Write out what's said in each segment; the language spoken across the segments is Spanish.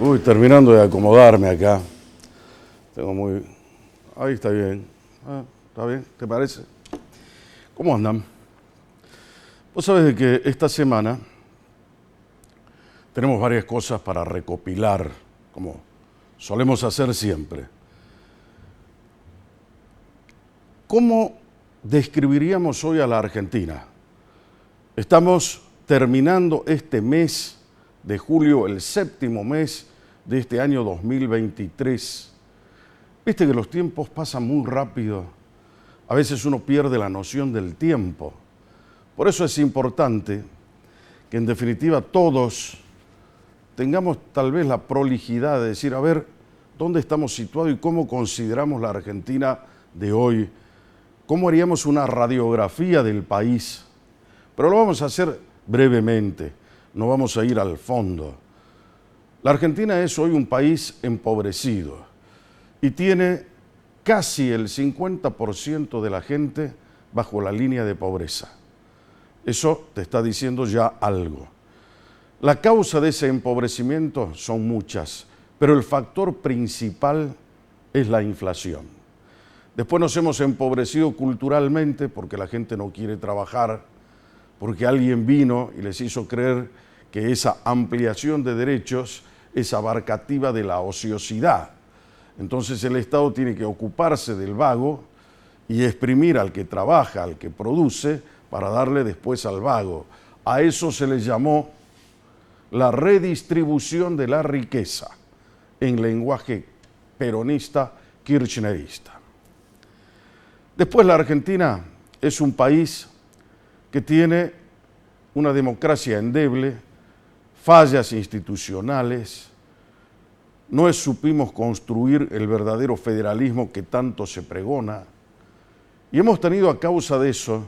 Uy, terminando de acomodarme acá. Tengo muy... Ahí está bien. ¿Está bien? ¿Te parece? ¿Cómo andan? Vos sabés de que esta semana tenemos varias cosas para recopilar, como solemos hacer siempre. ¿Cómo describiríamos hoy a la Argentina? Estamos terminando este mes de julio, el séptimo mes de este año 2023. Viste que los tiempos pasan muy rápido. A veces uno pierde la noción del tiempo. Por eso es importante que en definitiva todos tengamos tal vez la prolijidad de decir, a ver, ¿dónde estamos situados y cómo consideramos la Argentina de hoy? ¿Cómo haríamos una radiografía del país? Pero lo vamos a hacer brevemente, no vamos a ir al fondo. La Argentina es hoy un país empobrecido y tiene casi el 50% de la gente bajo la línea de pobreza. Eso te está diciendo ya algo. La causa de ese empobrecimiento son muchas, pero el factor principal es la inflación. Después nos hemos empobrecido culturalmente porque la gente no quiere trabajar, porque alguien vino y les hizo creer que esa ampliación de derechos es abarcativa de la ociosidad. Entonces el Estado tiene que ocuparse del vago y exprimir al que trabaja, al que produce, para darle después al vago. A eso se le llamó la redistribución de la riqueza, en lenguaje peronista, kirchnerista. Después la Argentina es un país que tiene una democracia endeble, fallas institucionales, no supimos construir el verdadero federalismo que tanto se pregona, y hemos tenido a causa de eso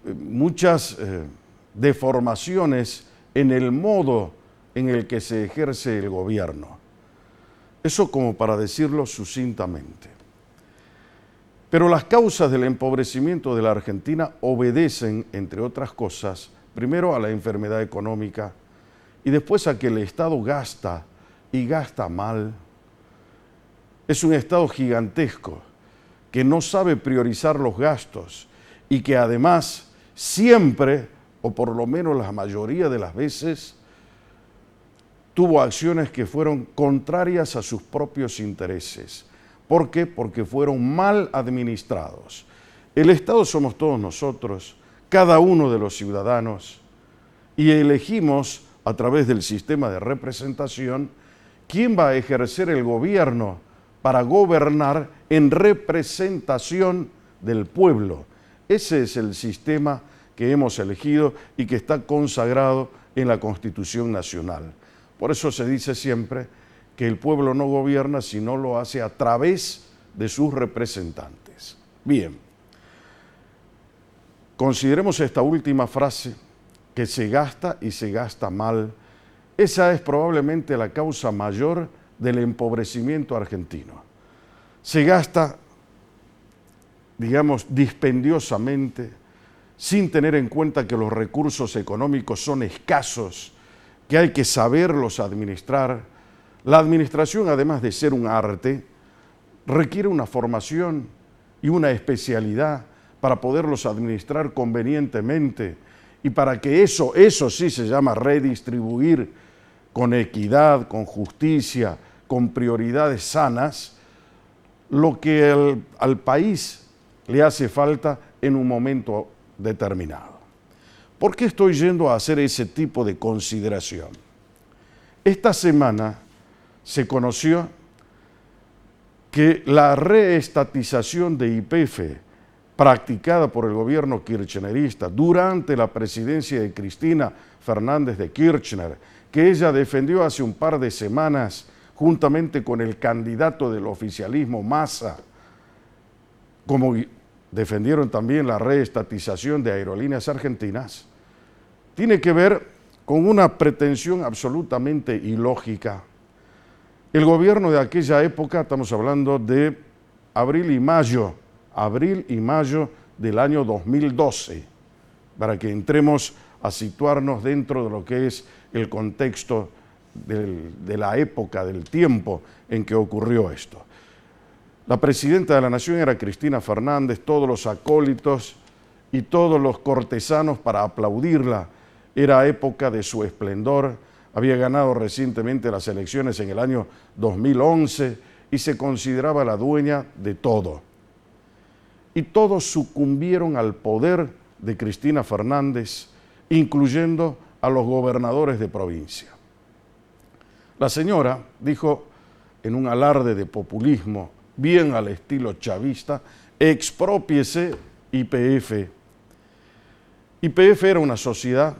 muchas deformaciones en el modo en el que se ejerce el gobierno. Eso como para decirlo sucintamente. Pero las causas del empobrecimiento de la Argentina obedecen, entre otras cosas, primero a la enfermedad económica y después a que el Estado gasta y gasta mal. Es un Estado gigantesco que no sabe priorizar los gastos y que además siempre, o por lo menos la mayoría de las veces, tuvo acciones que fueron contrarias a sus propios intereses. ¿Por qué? Porque fueron mal administrados. El Estado somos todos nosotros, cada uno de los ciudadanos, y elegimos a través del sistema de representación quién va a ejercer el gobierno para gobernar en representación del pueblo. Ese es el sistema que hemos elegido y que está consagrado en la Constitución Nacional. Por eso se dice siempre que el pueblo no gobierna si no lo hace a través de sus representantes. Bien, consideremos esta última frase, que se gasta y se gasta mal. Esa es probablemente la causa mayor del empobrecimiento argentino. Se gasta, digamos, dispendiosamente, sin tener en cuenta que los recursos económicos son escasos, que hay que saberlos administrar. La administración, además de ser un arte, requiere una formación y una especialidad para poderlos administrar convenientemente y para que eso sí se llama redistribuir con equidad, con justicia, con prioridades sanas, lo que al país le hace falta en un momento determinado. ¿Por qué estoy yendo a hacer ese tipo de consideración? Esta semana se conoció que la reestatización de YPF practicada por el gobierno kirchnerista durante la presidencia de Cristina Fernández de Kirchner, que ella defendió hace un par de semanas juntamente con el candidato del oficialismo Massa, como defendieron también la reestatización de Aerolíneas Argentinas, tiene que ver con una pretensión absolutamente ilógica. El gobierno de aquella época, estamos hablando de abril y mayo del año 2012, para que entremos a situarnos dentro de lo que es el contexto de la época, del tiempo en que ocurrió esto. La presidenta de la Nación era Cristina Fernández, todos los acólitos y todos los cortesanos para aplaudirla. Era época de su esplendor. Había ganado recientemente las elecciones en el año 2011 y se consideraba la dueña de todo. Y todos sucumbieron al poder de Cristina Fernández, incluyendo a los gobernadores de provincia. La señora dijo en un alarde de populismo, bien al estilo chavista, exprópiese YPF. YPF era una sociedad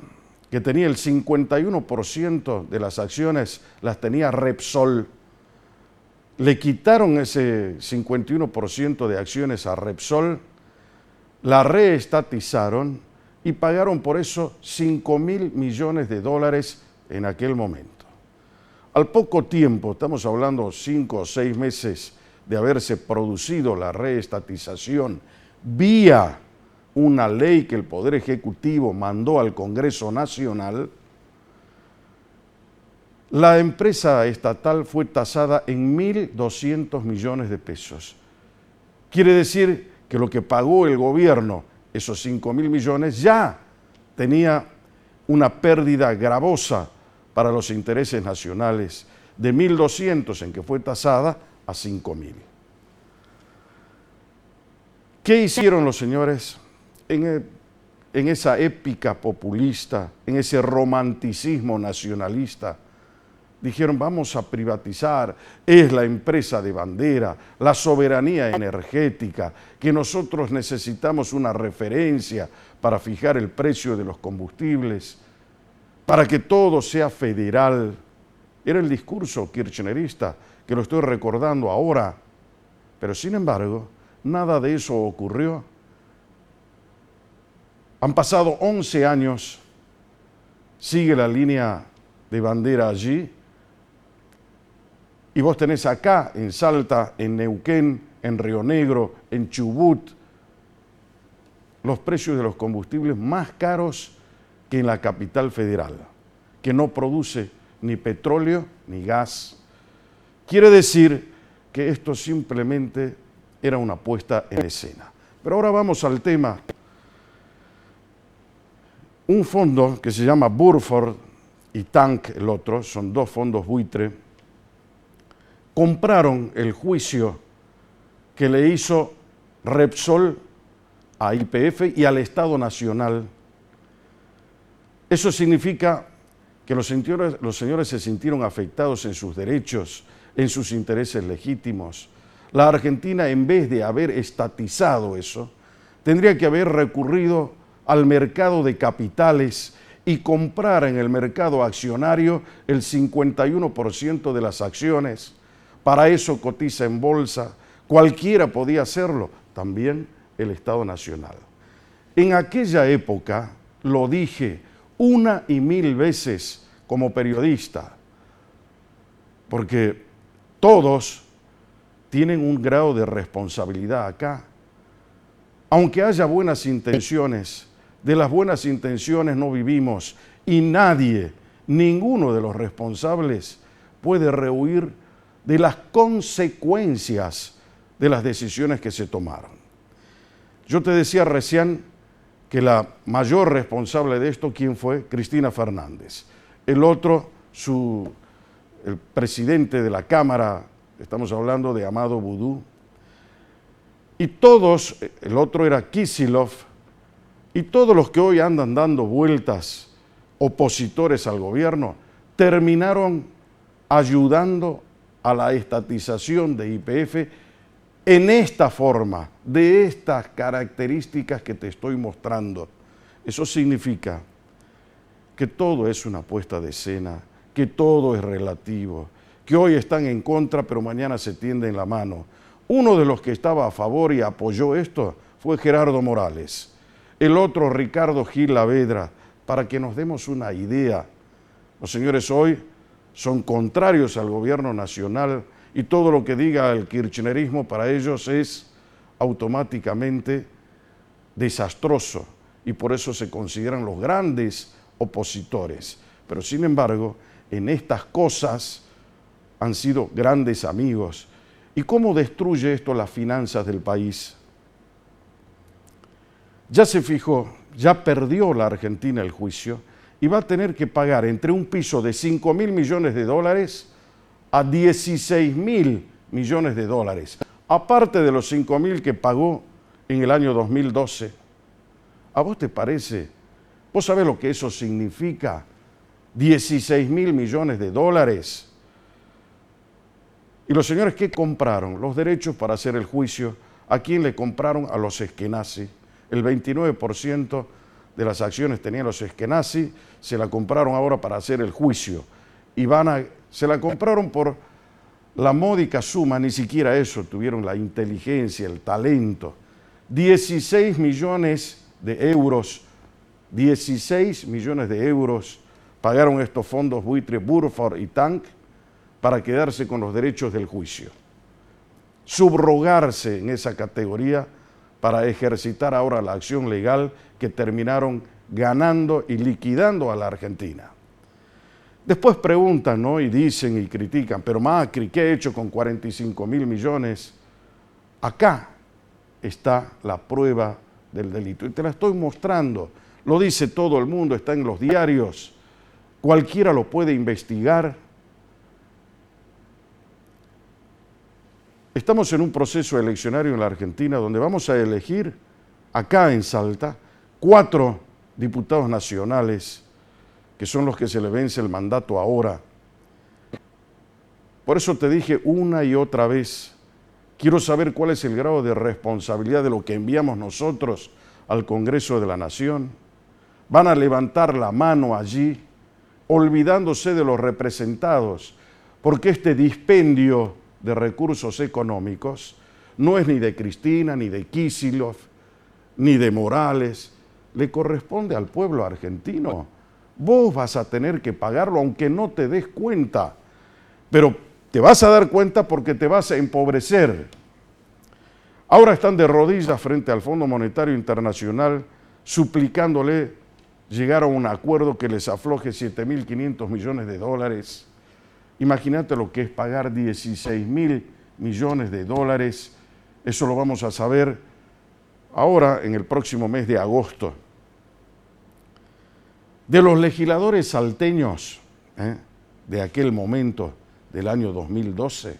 que tenía el 51% de las acciones, las tenía Repsol. Le quitaron ese 51% de acciones a Repsol, la reestatizaron y pagaron por eso $5.000 millones en aquel momento. Al poco tiempo, estamos hablando 5 o 6 meses de haberse producido la reestatización vía una ley que el Poder Ejecutivo mandó al Congreso Nacional, la empresa estatal fue tasada en 1.200 millones de pesos. Quiere decir que lo que pagó el gobierno, esos 5.000 millones, ya tenía una pérdida gravosa para los intereses nacionales, de 1.200 en que fue tasada a 5.000. ¿Qué hicieron los señores en esa épica populista, en ese romanticismo nacionalista? Dijeron, vamos a privatizar, es la empresa de bandera, la soberanía energética, que nosotros necesitamos una referencia para fijar el precio de los combustibles, para que todo sea federal. Era el discurso kirchnerista, que lo estoy recordando ahora, pero sin embargo, nada de eso ocurrió. Han pasado 11 años, sigue la línea de bandera allí, y vos tenés acá, en Salta, en Neuquén, en Río Negro, en Chubut, los precios de los combustibles más caros que en la capital federal, que no produce ni petróleo ni gas. Quiere decir que esto simplemente era una puesta en escena. Pero ahora vamos al tema. Un fondo que se llama Burford y Tank, el otro, son dos fondos buitre, compraron el juicio que le hizo Repsol a YPF y al Estado Nacional. Eso significa que los señores se sintieron afectados en sus derechos, en sus intereses legítimos. La Argentina, en vez de haber estatizado eso, tendría que haber recurrido al mercado de capitales y comprar en el mercado accionario el 51% de las acciones. Para eso cotiza en bolsa, cualquiera podía hacerlo, también el Estado Nacional. En aquella época, lo dije 1 y 1000 veces como periodista, porque todos tienen un grado de responsabilidad acá. Aunque haya buenas intenciones, de las buenas intenciones no vivimos y nadie, ninguno de los responsables puede rehuir de las consecuencias de las decisiones que se tomaron. Yo te decía recién que la mayor responsable de esto, ¿quién fue? Cristina Fernández. El otro, el presidente de la Cámara, estamos hablando de Amado Boudou, y todos, el otro era Kicillof, y todos los que hoy andan dando vueltas, opositores al gobierno, terminaron ayudando a la estatización de YPF en esta forma, de estas características que te estoy mostrando. Eso significa que todo es una puesta de escena, que todo es relativo, que hoy están en contra, pero mañana se tienden la mano. Uno de los que estaba a favor y apoyó esto fue Gerardo Morales. El otro, Ricardo Gil Lavedra, para que nos demos una idea. Los señores hoy son contrarios al gobierno nacional y todo lo que diga el kirchnerismo para ellos es automáticamente desastroso y por eso se consideran los grandes opositores. Pero sin embargo, en estas cosas han sido grandes amigos. ¿Y cómo destruye esto las finanzas del país? Ya se fijó, ya perdió la Argentina el juicio y va a tener que pagar entre un piso de 5.000 millones de dólares a 16.000 millones de dólares, aparte de los 5.000 que pagó en el año 2012. ¿A vos te parece? ¿Vos sabés lo que eso significa? 16.000 millones de dólares. ¿Y los señores qué compraron? Los derechos para hacer el juicio. ¿A quién le compraron? A los Eskenazi. El 29% de las acciones tenían los Eskenazi, se la compraron ahora para hacer el juicio. Y se la compraron por la módica suma, ni siquiera eso, tuvieron la inteligencia, el talento. 16 millones de euros, 16 millones de euros pagaron estos fondos buitre Burford y Tank para quedarse con los derechos del juicio. Subrogarse en esa categoría para ejercitar ahora la acción legal que terminaron ganando y liquidando a la Argentina. Después preguntan, ¿no? Y dicen y critican, pero Macri, ¿qué ha hecho con 45.000 millones? Acá está la prueba del delito. Y te la estoy mostrando. Lo dice todo el mundo, está en los diarios. Cualquiera lo puede investigar. Estamos en un proceso eleccionario en la Argentina donde vamos a elegir, acá en Salta, 4 diputados nacionales, que son los que se le vence el mandato ahora. Por eso te dije una y otra vez, quiero saber cuál es el grado de responsabilidad de lo que enviamos nosotros al Congreso de la Nación. Van a levantar la mano allí, olvidándose de los representados, porque este dispendio de recursos económicos no es ni de Cristina, ni de Kicillof, ni de Morales, le corresponde al pueblo argentino. Vos vas a tener que pagarlo aunque no te des cuenta, pero te vas a dar cuenta porque te vas a empobrecer. Ahora están de rodillas frente al Fondo Monetario Internacional suplicándole llegar a un acuerdo que les afloje 7.500 millones de dólares. Imagínate lo que es pagar 16.000 millones de dólares. Eso lo vamos a saber ahora en el próximo mes de agosto. De los legisladores salteños de aquel momento, del año 2012.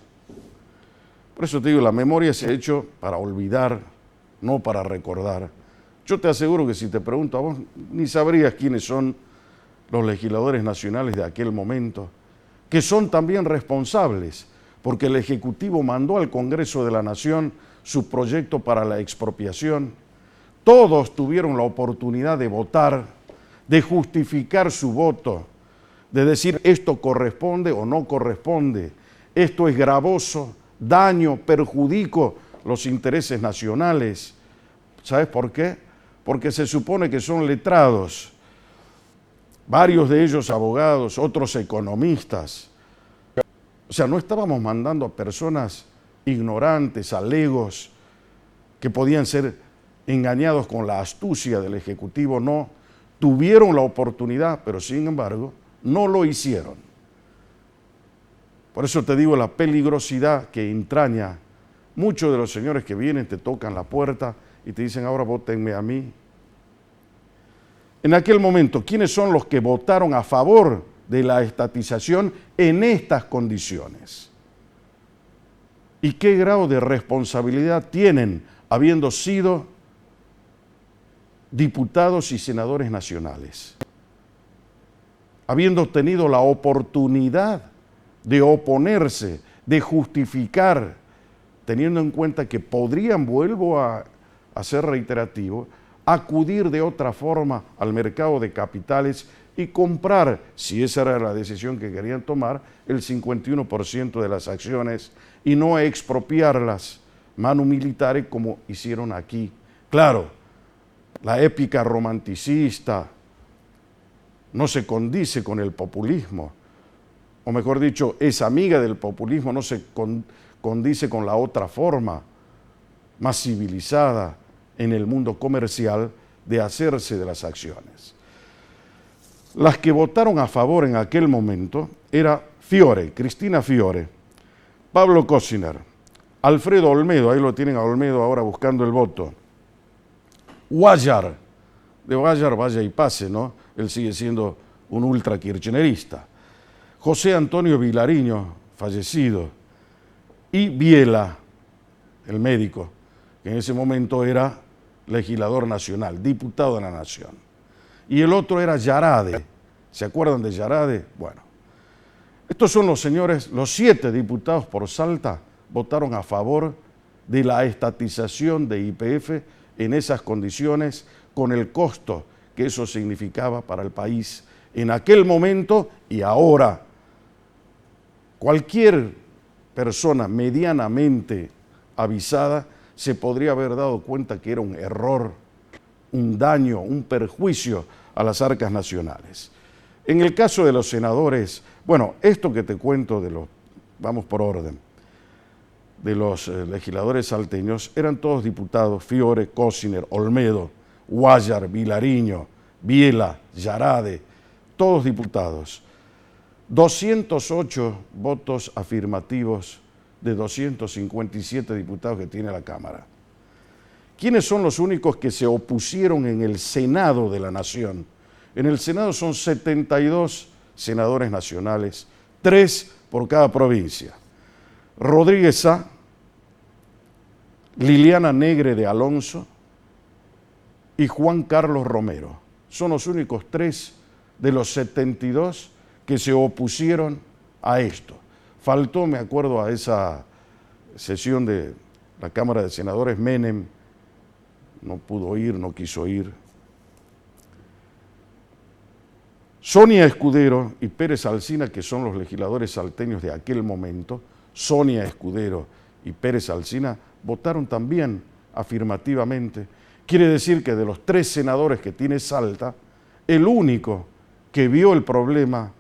Por eso te digo, la memoria se ha hecho para olvidar, no para recordar. Yo te aseguro que si te pregunto a vos, ni sabrías quiénes son los legisladores nacionales de aquel momento, que son también responsables, porque el Ejecutivo mandó al Congreso de la Nación su proyecto para la expropiación. Todos tuvieron la oportunidad de votar, de justificar su voto, de decir esto corresponde o no corresponde, esto es gravoso, daño, perjudico los intereses nacionales. ¿Sabes por qué? Porque se supone que son letrados, varios de ellos abogados, otros economistas. O sea, no estábamos mandando a personas ignorantes, a legos, que podían ser engañados con la astucia del Ejecutivo, no. Tuvieron la oportunidad, pero sin embargo, no lo hicieron. Por eso te digo la peligrosidad que entraña. Muchos de los señores que vienen te tocan la puerta y te dicen, ahora vótenme a mí. En aquel momento, ¿quiénes son los que votaron a favor de la estatización en estas condiciones? ¿Y qué grado de responsabilidad tienen habiendo sido diputados y senadores nacionales? Habiendo tenido la oportunidad de oponerse, de justificar, teniendo en cuenta que podrían, vuelvo a ser reiterativo, acudir de otra forma al mercado de capitales y comprar, si esa era la decisión que querían tomar, el 51% de las acciones y no expropiarlas manu militare como hicieron aquí. Claro, la épica romanticista no se condice con el populismo, o mejor dicho, es amiga del populismo, no se condice con la otra forma más civilizada en el mundo comercial de hacerse de las acciones. Las que votaron a favor en aquel momento era Fiore, Cristina Fiore, Pablo Cosiner, Alfredo Olmedo, ahí lo tienen a Olmedo ahora buscando el voto, Guayar, de Guayar vaya y pase, ¿no? Él sigue siendo un ultra kirchnerista. José Antonio Vilariño, fallecido, y Biela, el médico, que en ese momento era legislador nacional, diputado de la Nación. Y el otro era Yarade. ¿Se acuerdan de Yarade? Bueno, estos son los señores, los 7 diputados por Salta votaron a favor de la estatización de YPF en esas condiciones, con el costo que eso significaba para el país en aquel momento y ahora. Cualquier persona medianamente avisada se podría haber dado cuenta que era un error, un daño, un perjuicio a las arcas nacionales. En el caso de los senadores, bueno, esto que te cuento de los, vamos por orden, de los legisladores salteños, eran todos diputados: Fiore, Cosiner, Olmedo, Guayar, Vilariño, Biela, Yarade, todos diputados. 208 votos afirmativos de 257 diputados que tiene la Cámara. ¿Quiénes son los únicos que se opusieron en el Senado de la Nación? En el Senado son 72 senadores nacionales, 3 por cada provincia. Rodríguez Sá, Liliana Negre de Alonso y Juan Carlos Romero. Son los únicos 3 de los 72 que se opusieron a esto. Faltó, me acuerdo, a esa sesión de la Cámara de Senadores, Menem, no pudo ir, no quiso ir. Sonia Escudero y Pérez Alsina, que son los legisladores salteños de aquel momento, Sonia Escudero y Pérez Alsina votaron también afirmativamente. Quiere decir que de los 3 senadores que tiene Salta, el único que vio el problema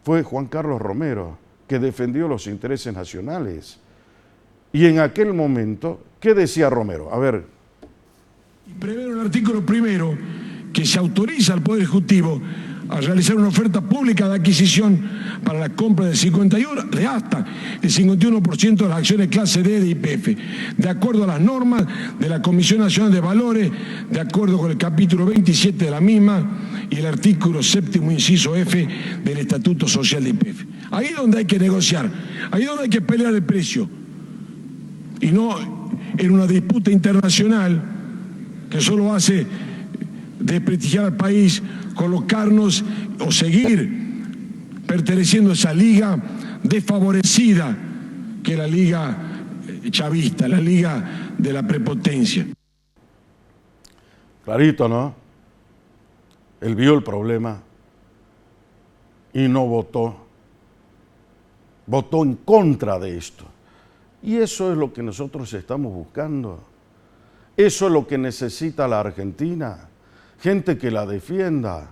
fue Juan Carlos Romero, que defendió los intereses nacionales. Y en aquel momento, ¿qué decía Romero? A ver. Prevé en el artículo 1 que se autoriza al Poder Ejecutivo a realizar una oferta pública de adquisición para la compra de hasta el 51% de las acciones clase D de YPF, de acuerdo a las normas de la Comisión Nacional de Valores, de acuerdo con el capítulo 27 de la misma y el artículo 7º, inciso F del Estatuto Social de YPF. Ahí es donde hay que negociar, ahí es donde hay que pelear el precio, y no en una disputa internacional que solo hace desprestigiar al país, colocarnos o seguir perteneciendo a esa liga desfavorecida que es la liga chavista, la liga de la prepotencia. Clarito, ¿no? Él vio el problema y no votó. Votó en contra de esto. Y eso es lo que nosotros estamos buscando. Eso es lo que necesita la Argentina. Gente que la defienda.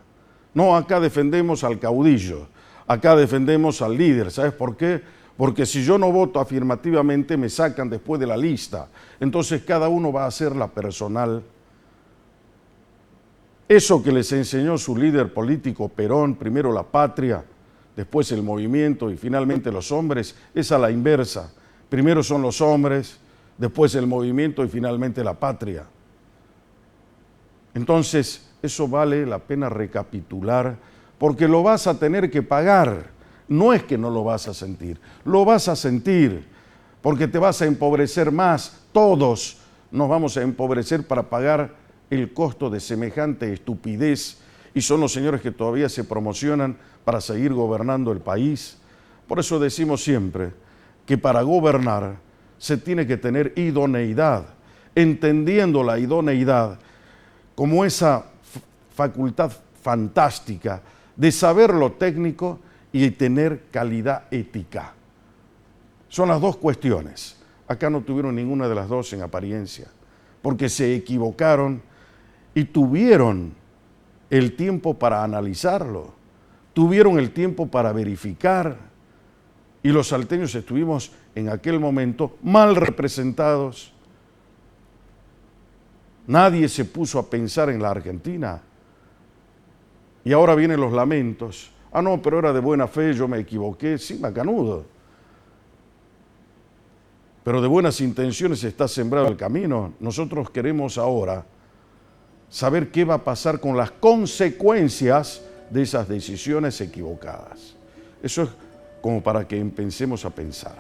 No, acá defendemos al caudillo, acá defendemos al líder. ¿Sabes por qué? Porque si yo no voto afirmativamente me sacan después de la lista. Entonces cada uno va a hacer la personal. Eso que les enseñó su líder político Perón, primero la patria, después el movimiento y finalmente los hombres, es a la inversa. Primero son los hombres, después el movimiento y finalmente la patria. Entonces, eso vale la pena recapitular, porque lo vas a tener que pagar. No es que no lo vas a sentir, lo vas a sentir, porque te vas a empobrecer más. Todos nos vamos a empobrecer para pagar el costo de semejante estupidez, y son los señores que todavía se promocionan para seguir gobernando el país. Por eso decimos siempre que para gobernar se tiene que tener idoneidad, entendiendo la idoneidad como esa facultad fantástica de saber lo técnico y tener calidad ética. Son las dos cuestiones. Acá no tuvieron ninguna de las dos en apariencia, porque se equivocaron y tuvieron el tiempo para analizarlo, tuvieron el tiempo para verificar, y los salteños estuvimos en aquel momento mal representados. Nadie se puso a pensar en la Argentina. Y ahora vienen los lamentos. Ah, no, pero era de buena fe, yo me equivoqué. Sí, macanudo. Pero de buenas intenciones está sembrado el camino. Nosotros queremos ahora saber qué va a pasar con las consecuencias de esas decisiones equivocadas. Eso es como para que empecemos a pensar.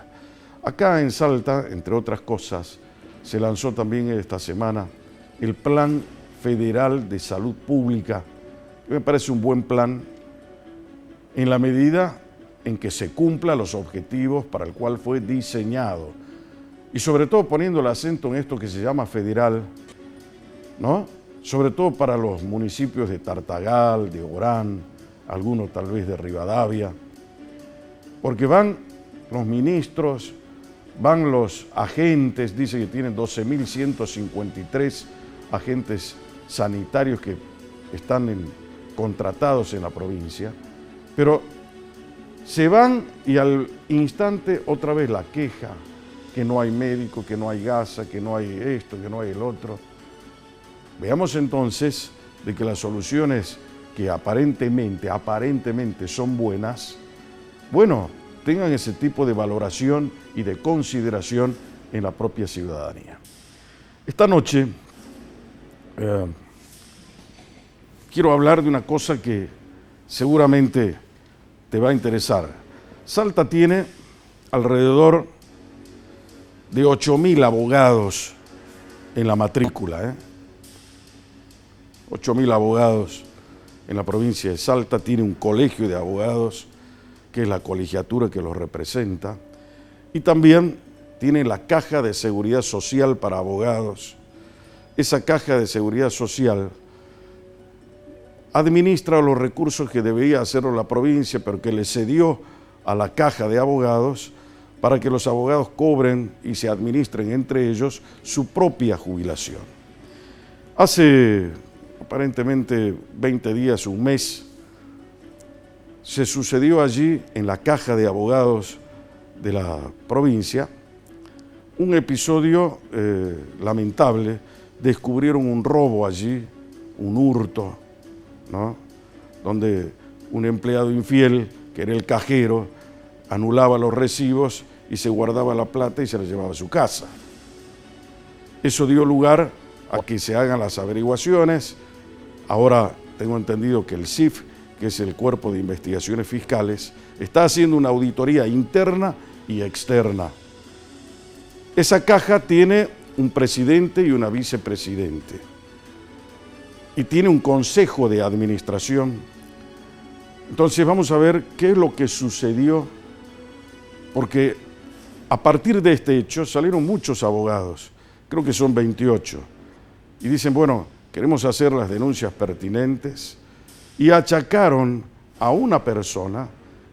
Acá en Salta, entre otras cosas, se lanzó también esta semana el Plan Federal de Salud Pública, que me parece un buen plan en la medida en que se cumplan los objetivos para el cual fue diseñado. Y sobre todo poniendo el acento en esto que se llama federal, ¿no? Sobre todo para los municipios de Tartagal, de Orán, algunos tal vez de Rivadavia, porque van los ministros, van los agentes, dice que tienen 12.153 agentes sanitarios que están contratados en la provincia, pero se van y al instante otra vez la queja, que no hay médico, que no hay gasa, que no hay esto, que no hay el otro. Veamos entonces de que las soluciones que aparentemente son buenas, bueno, tengan ese tipo de valoración y de consideración en la propia ciudadanía. Esta noche quiero hablar de una cosa que seguramente te va a interesar. Salta tiene alrededor de 8.000 abogados en la matrícula. 8.000 abogados en la provincia de Salta. Tiene un colegio de abogados, que es la colegiatura que los representa. Y también tiene la Caja de Seguridad Social para abogados. Esa Caja de Seguridad Social administra los recursos que debería hacerlo la provincia, pero que le cedió a la Caja de Abogados para que los abogados cobren y se administren entre ellos su propia jubilación. Hace aparentemente 20 días, un mes, se sucedió allí en la Caja de Abogados de la provincia un episodio lamentable. Descubrieron un robo allí, un hurto, ¿no? Donde un empleado infiel, que era el cajero, anulaba los recibos y se guardaba la plata y se la llevaba a su casa. Eso dio lugar a que se hagan las averiguaciones. Ahora tengo entendido que el CIF, que es el Cuerpo de Investigaciones Fiscales, está haciendo una auditoría interna y externa. Esa caja tiene un presidente y una vicepresidente. Y tiene un consejo de administración. Entonces vamos a ver qué es lo que sucedió, porque a partir de este hecho salieron muchos abogados, creo que son 28, y dicen, bueno, queremos hacer las denuncias pertinentes, y achacaron a una persona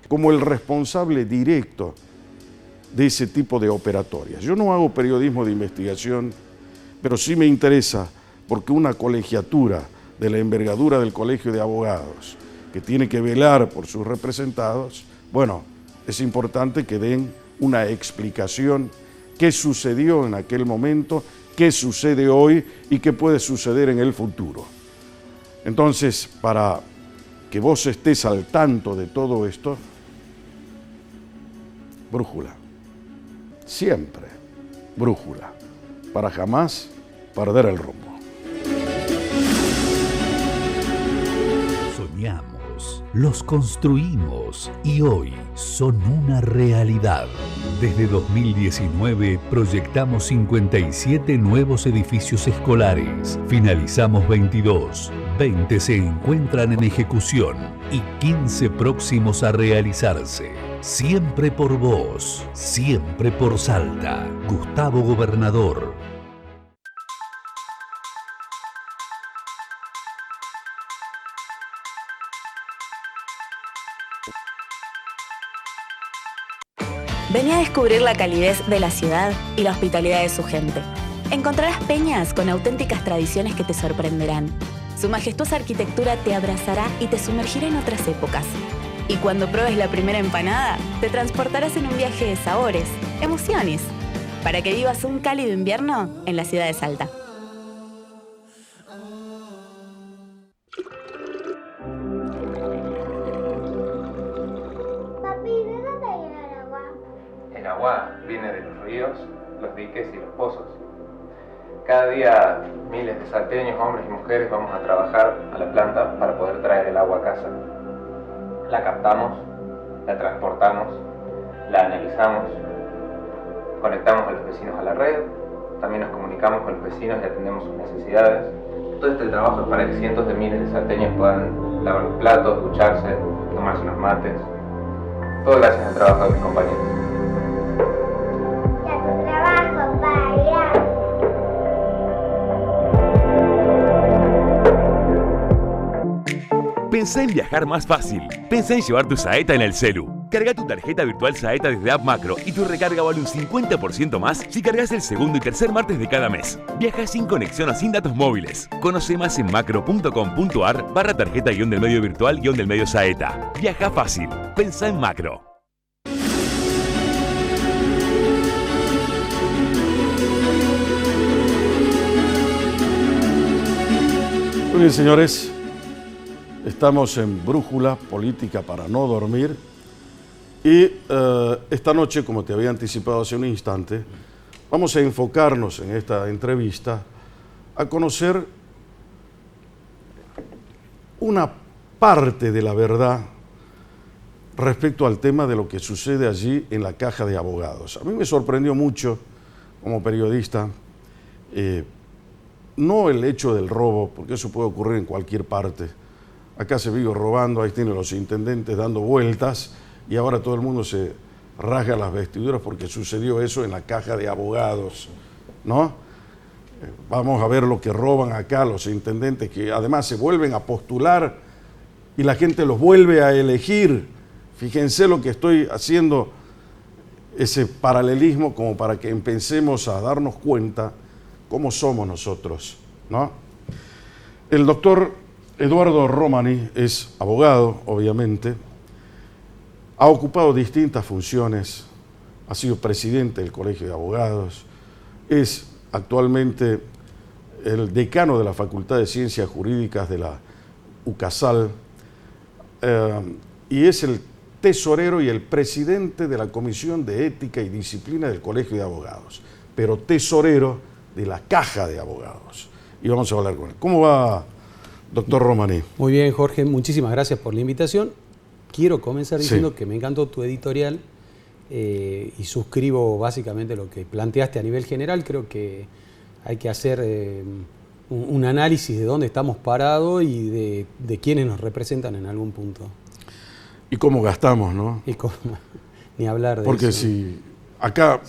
como el responsable directo de ese tipo de operatorias. Yo no hago periodismo de investigación, pero sí me interesa porque una colegiatura de la envergadura del Colegio de Abogados, que tiene que velar por sus representados, bueno, es importante que den una explicación qué sucedió en aquel momento, qué sucede hoy y qué puede suceder en el futuro. Entonces, para que vos estés al tanto de todo esto, brújula. Siempre brújula, para jamás perder el rumbo. Soñamos, los construimos y hoy son una realidad. Desde 2019 proyectamos 57 nuevos edificios escolares. Finalizamos 22, 20 se encuentran en ejecución y 15 próximos a realizarse. Siempre por vos, siempre por Salta. Gustavo Gobernador. Vení a descubrir la calidez de la ciudad y la hospitalidad de su gente. Encontrarás peñas con auténticas tradiciones que te sorprenderán. Su majestuosa arquitectura te abrazará y te sumergirá en otras épocas. Y cuando pruebes la primera empanada, te transportarás en un viaje de sabores, emociones, para que vivas un cálido invierno en la ciudad de Salta. agua viene de los ríos, los diques y los pozos. Cada día miles de salteños, hombres y mujeres, vamos a trabajar a la planta para poder traer el agua a casa. La captamos, la transportamos, la analizamos, conectamos a los vecinos a la red, también nos comunicamos con los vecinos y atendemos sus necesidades. Todo este trabajo es para que cientos de miles de salteños puedan lavar los platos, ducharse, tomarse unos mates. Todo gracias al trabajo de mis compañeros. Y a tu trabajo, para Pensá en viajar más fácil. Pensá en llevar tu Saeta en el celu. Carga tu tarjeta virtual Saeta desde App Macro y tu recarga vale un 50% más si cargas el segundo y tercer martes de cada mes. Viaja sin conexión o sin datos móviles. Conoce más en macro.com.ar/tarjeta-del medio virtual-del medio Saeta. Viaja fácil. Pensá en Macro. Muy bien, señores. Estamos en Brújula Política para no dormir y esta noche, como te había anticipado hace un instante, vamos a enfocarnos en esta entrevista a conocer una parte de la verdad respecto al tema de lo que sucede allí en la Caja de Abogados. A mí me sorprendió mucho como periodista, no el hecho del robo, porque eso puede ocurrir en cualquier parte. Acá se vive robando, ahí tienen los intendentes dando vueltas y ahora todo el mundo se rasga las vestiduras porque sucedió eso en la Caja de Abogados, ¿no? Vamos a ver lo que roban acá los intendentes, que además se vuelven a postular y la gente los vuelve a elegir. Fíjense lo que estoy haciendo, ese paralelismo como para que empecemos a darnos cuenta cómo somos nosotros, ¿no? El doctor Eduardo Romani es abogado, obviamente, ha ocupado distintas funciones, ha sido presidente del Colegio de Abogados, es actualmente el decano de la Facultad de Ciencias Jurídicas de la UCASAL y es el tesorero y el presidente de la Comisión de Ética y Disciplina del Colegio de Abogados, pero tesorero de la Caja de Abogados. Y vamos a hablar con él. ¿Cómo va, doctor Romani? Muy bien, Jorge, muchísimas gracias por la invitación. Quiero comenzar diciendo que me encantó tu editorial y suscribo básicamente lo que planteaste a nivel general. Creo que hay que hacer un análisis de dónde estamos parados y de quiénes nos representan en algún punto. Y cómo gastamos, ¿no? Y cómo, ni hablar de porque eso. Porque si acá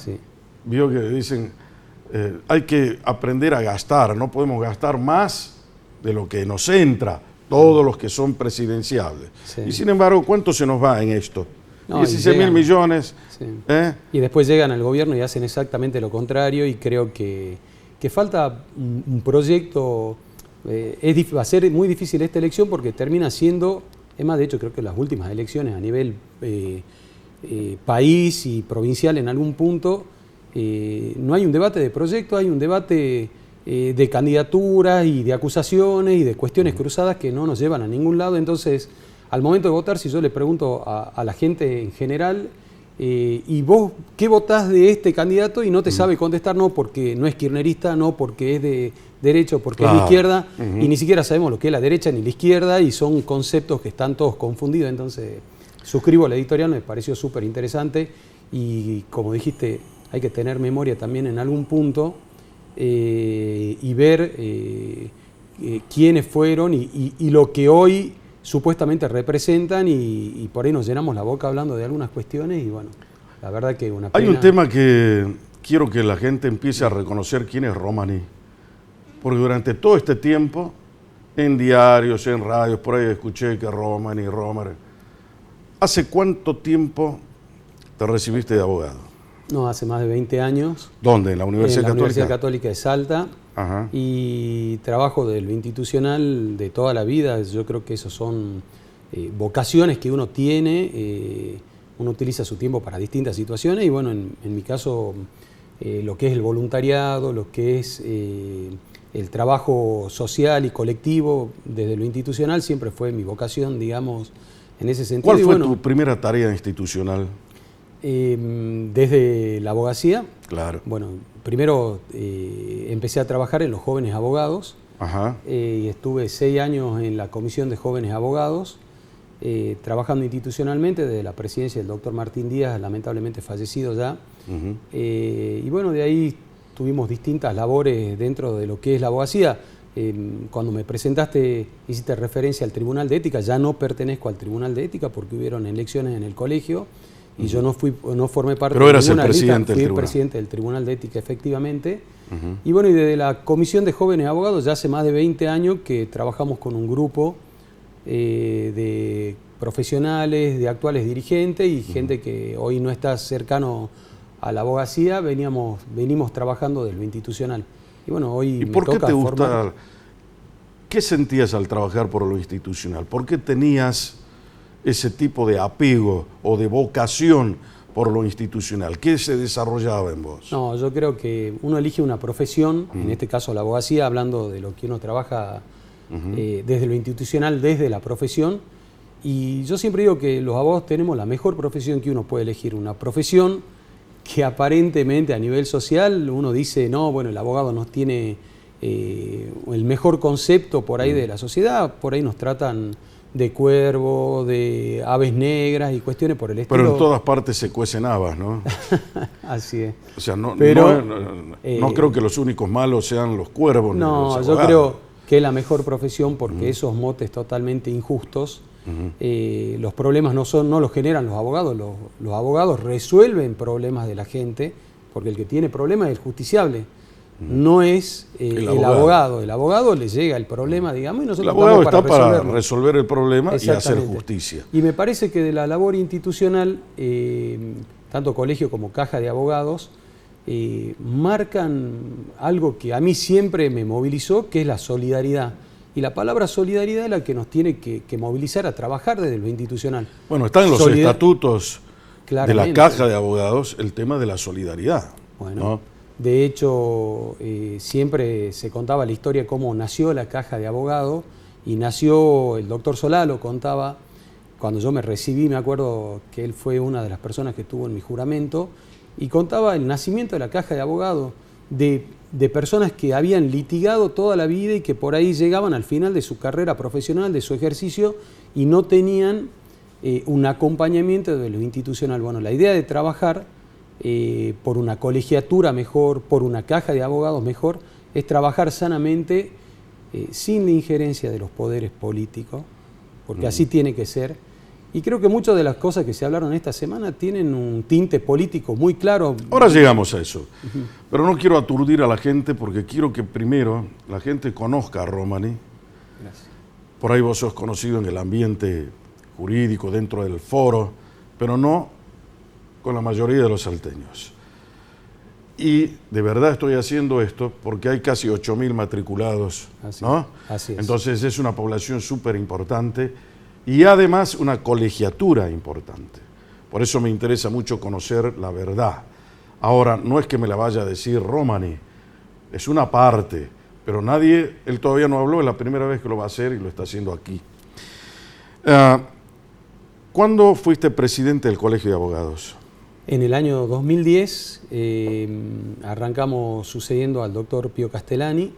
vio que dicen hay que aprender a gastar, no podemos gastar más de lo que nos entra, todos los que son presidenciables. Sí. Y sin embargo, ¿cuánto se nos va en esto? No, 16.000 millones. Sí. Y después llegan al gobierno y hacen exactamente lo contrario y creo que falta un proyecto. Va a ser muy difícil esta elección porque termina siendo, es más, de hecho creo que las últimas elecciones a nivel país y provincial en algún punto, no hay un debate de proyecto, hay un debate de candidaturas y de acusaciones y de cuestiones cruzadas que no nos llevan a ningún lado. Entonces, al momento de votar, si yo le pregunto a la gente en general, ¿y vos qué votás de este candidato? Y no te sabe contestar, no porque no es kirchnerista, no porque es de derecha, porque es de izquierda, y ni siquiera sabemos lo que es la derecha ni la izquierda, y son conceptos que están todos confundidos. Entonces, suscribo la editorial, me pareció súper interesante, y como dijiste, hay que tener memoria también en algún punto, y ver quiénes fueron y lo que hoy supuestamente representan y por ahí nos llenamos la boca hablando de algunas cuestiones y bueno, la verdad que una pena. Hay un tema que quiero que la gente empiece a reconocer quién es Romani, porque durante todo este tiempo, en diarios, en radios, por ahí escuché que Romani. ¿Hace cuánto tiempo te recibiste de abogado? No, hace más de 20 años. ¿Dónde? ¿En la Universidad Católica? En la Universidad Católica de Salta. Ajá. Y trabajo de lo institucional de toda la vida. Yo creo que esas son vocaciones que uno tiene. Uno utiliza su tiempo para distintas situaciones y bueno, en mi caso, lo que es el voluntariado, lo que es el trabajo social y colectivo desde lo institucional siempre fue mi vocación, digamos, en ese sentido. ¿Cuál fue tu primera tarea institucional? Desde la abogacía, Claro. bueno, primero empecé a trabajar en los jóvenes abogados. Ajá. Y estuve 6 años en la Comisión de Jóvenes Abogados, trabajando institucionalmente desde la presidencia del doctor Martín Díaz, lamentablemente fallecido ya. Y bueno, de ahí tuvimos distintas labores dentro de lo que es la abogacía. Cuando me presentaste, hiciste referencia al Tribunal de Ética. Ya no pertenezco al Tribunal de Ética porque hubieron elecciones en el colegio y yo no formé parte Pero de eras el ninguna lista. presidente del Fui el tribunal. presidente del Tribunal de Ética, efectivamente. Y bueno, y desde la Comisión de Jóvenes Abogados ya hace más de 20 años que trabajamos con un grupo de profesionales, de actuales dirigentes y gente que hoy no está cercano a la abogacía. Venimos trabajando desde lo institucional. Y bueno, hoy ¿Y me por qué toca te gusta? formar. ¿Qué sentías al trabajar por lo institucional? ¿Por qué tenías ese tipo de apego o de vocación por lo institucional? ¿Qué se desarrollaba en vos? No, yo creo que uno elige una profesión, en este caso la abogacía, hablando de lo que uno trabaja desde lo institucional, desde la profesión. Y yo siempre digo que los abogados tenemos la mejor profesión que uno puede elegir, una profesión que aparentemente a nivel social uno dice, no, bueno, el abogado no tiene el mejor concepto por ahí de la sociedad, por ahí nos tratan de cuervo, de aves negras y cuestiones por el estilo. Pero en todas partes se cuecen habas, ¿no? Así es. O sea, no Pero, creo que los únicos malos sean los cuervos. No, los yo abogados. creo que es la mejor profesión porque esos motes totalmente injustos, los problemas no los generan los abogados. Los abogados resuelven problemas de la gente porque el que tiene problemas es el justiciable. No es el abogado. El abogado le llega el problema, digamos, y nosotros el abogado estamos está para resolverlo. resolver el problema y hacer Exactamente. justicia. Y me parece que de la labor institucional, tanto colegio como caja de abogados, marcan algo que a mí siempre me movilizó, que es la solidaridad. Y la palabra solidaridad es la que nos tiene que movilizar a trabajar desde lo institucional. Bueno, está en los estatutos de la Claramente. caja de abogados el tema de la solidaridad. Bueno, ¿no? de hecho, siempre se contaba la historia de cómo nació la caja de abogados y nació, el doctor Solá lo contaba, cuando yo me recibí, me acuerdo que él fue una de las personas que estuvo en mi juramento y contaba el nacimiento de la caja de abogados de personas que habían litigado toda la vida y que por ahí llegaban al final de su carrera profesional, de su ejercicio y no tenían un acompañamiento de lo institucional. Bueno, la idea de trabajar por una colegiatura mejor, por una caja de abogados mejor, es trabajar sanamente sin la injerencia de los poderes políticos, porque así tiene que ser. Y creo que muchas de las cosas que se hablaron esta semana tienen un tinte político muy claro. Ahora llegamos a eso, pero no quiero aturdir a la gente porque quiero que primero la gente conozca a Romani. Gracias. Por ahí vos sos conocido en el ambiente jurídico, dentro del foro, pero no con la mayoría de los salteños. Y de verdad estoy haciendo esto porque hay casi 8.000 matriculados, ¿no? Así es. Entonces es una población súper importante y además una colegiatura importante. Por eso me interesa mucho conocer la verdad. Ahora, no es que me la vaya a decir Romani, es una parte, pero él todavía no habló, es la primera vez que lo va a hacer y lo está haciendo aquí. ¿Cuándo fuiste presidente del Colegio de Abogados? En el año 2010 arrancamos sucediendo al doctor Pío Castellani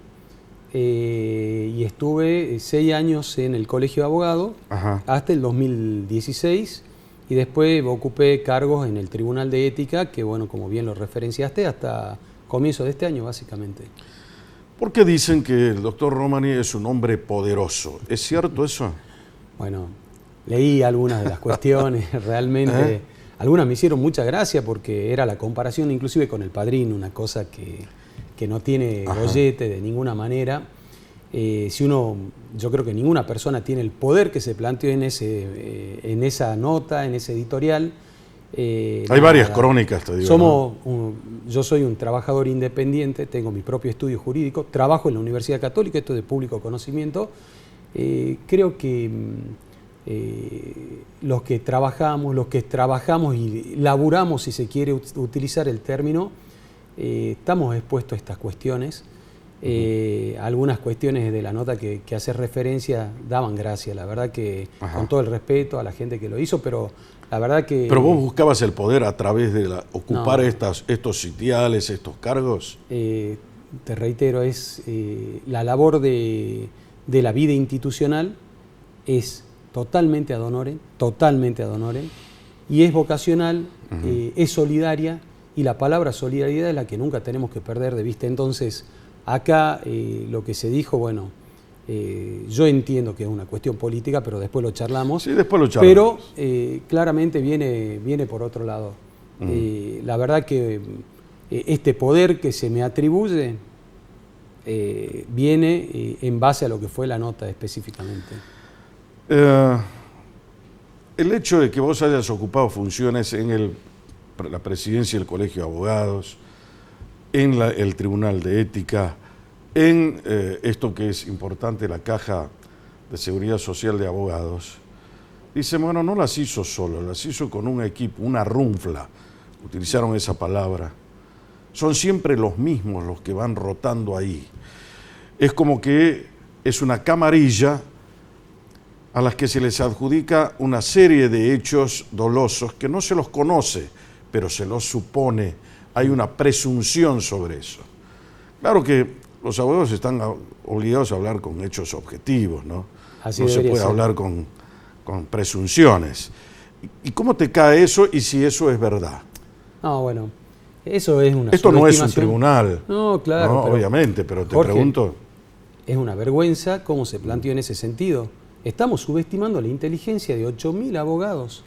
y estuve 6 años en el Colegio de Abogados hasta el 2016 y después ocupé cargos en el Tribunal de Ética, que bueno, como bien lo referenciaste, hasta comienzo de este año básicamente. ¿Por qué dicen que el doctor Romani es un hombre poderoso? ¿Es cierto eso? Bueno, leí algunas de las cuestiones, realmente... Algunas me hicieron mucha gracia porque era la comparación inclusive con El Padrino, una cosa que no tiene gollete de ninguna manera. Yo creo que ninguna persona tiene el poder que se planteó en esa nota, en ese editorial. Hay varias crónicas, te digo. Yo soy un trabajador independiente, tengo mi propio estudio jurídico, trabajo en la Universidad Católica, esto es de público conocimiento. Creo que los que trabajamos y laburamos, si se quiere utilizar el término, estamos expuestos a estas cuestiones. Algunas cuestiones de la nota que hace referencia daban gracia, la verdad que con todo el respeto a la gente que lo hizo, pero la verdad que... ¿Pero vos buscabas el poder a través de ocupar estos sitiales, estos cargos? Te reitero, es la labor de la vida institucional es totalmente ad honorem, y es vocacional, es solidaria, y la palabra solidaridad es la que nunca tenemos que perder de vista. Entonces, acá lo que se dijo, bueno, yo entiendo que es una cuestión política, pero después lo charlamos. Sí, después lo charlamos. Pero claramente viene por otro lado. La verdad que este poder que se me atribuye viene en base a lo que fue la nota específicamente. El hecho de que vos hayas ocupado funciones en la presidencia del Colegio de Abogados, en el Tribunal de Ética, en esto que es importante, la Caja de Seguridad Social de Abogados, dicen, bueno, no las hizo solo, las hizo con un equipo, una runfla, utilizaron esa palabra. Son siempre los mismos los que van rotando ahí. Es como que es una camarilla a las que se les adjudica una serie de hechos dolosos que no se los conoce, pero se los supone. Hay una presunción sobre eso. Claro que los abogados están obligados a hablar con hechos objetivos, ¿no? Así no se puede hablar con presunciones. ¿Y cómo te cae eso y si eso es verdad? No, bueno, eso es una Esto no es un tribunal. No, claro. No, obviamente, pero te Jorge, pregunto... Es una vergüenza cómo se planteó en ese sentido. Estamos subestimando la inteligencia de 8.000 abogados.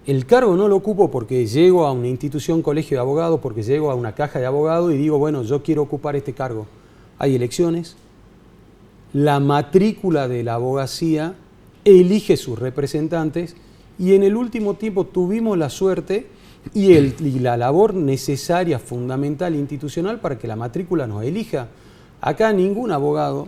El cargo no lo ocupo porque llego a una institución, colegio de abogados, porque llego a una caja de abogados y digo, bueno, yo quiero ocupar este cargo. Hay elecciones, la matrícula de la abogacía elige sus representantes y en el último tiempo tuvimos la suerte y la labor necesaria, fundamental, institucional para que la matrícula nos elija. Acá ningún abogado,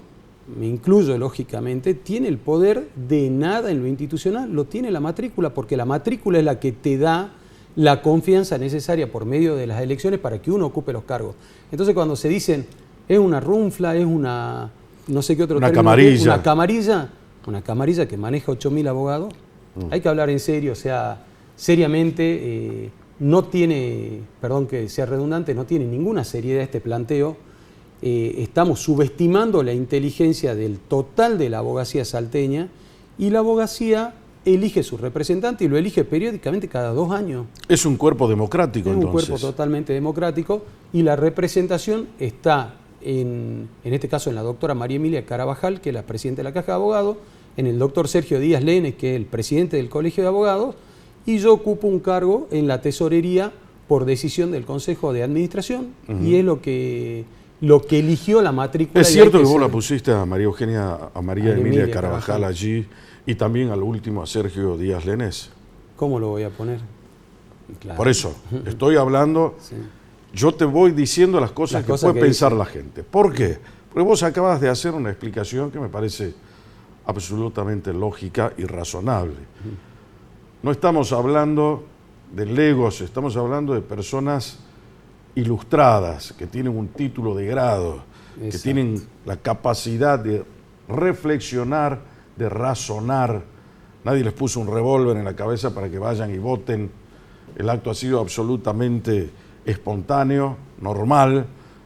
me incluyo lógicamente, tiene el poder de nada en lo institucional, lo tiene la matrícula, porque la matrícula es la que te da la confianza necesaria por medio de las elecciones para que uno ocupe los cargos. Entonces cuando se dicen, es una runfla, es una, no sé qué otro término, una camarilla que maneja 8.000 abogados, hay que hablar en serio, o sea, seriamente, no tiene, perdón que sea redundante, no tiene ninguna seriedad este planteo. Estamos subestimando la inteligencia del total de la abogacía salteña y la abogacía elige su representante y lo elige periódicamente cada 2 años. Es un cuerpo democrático, entonces. Es un cuerpo totalmente democrático y la representación está en este caso en la doctora María Emilia Carabajal, que es la presidenta de la Caja de Abogados, en el doctor Sergio Díaz Lenes, que es el presidente del Colegio de Abogados, y yo ocupo un cargo en la tesorería por decisión del Consejo de Administración y es lo que eligió la matrícula. Es cierto que vos la pusiste a María Emilia Carabajal allí y también al último a Sergio Díaz Lenes. ¿Cómo lo voy a poner? Claro. Por eso, estoy hablando, sí. Yo te voy diciendo las cosas que puede pensar la gente. ¿Por qué? Porque vos acabas de hacer una explicación que me parece absolutamente lógica y razonable. No estamos hablando de legos, estamos hablando de personas ilustradas, que tienen un título de grado, exacto, que tienen la capacidad de reflexionar, de razonar. Nadie les puso un revólver en la cabeza para que vayan y voten. El acto ha sido absolutamente espontáneo, normal,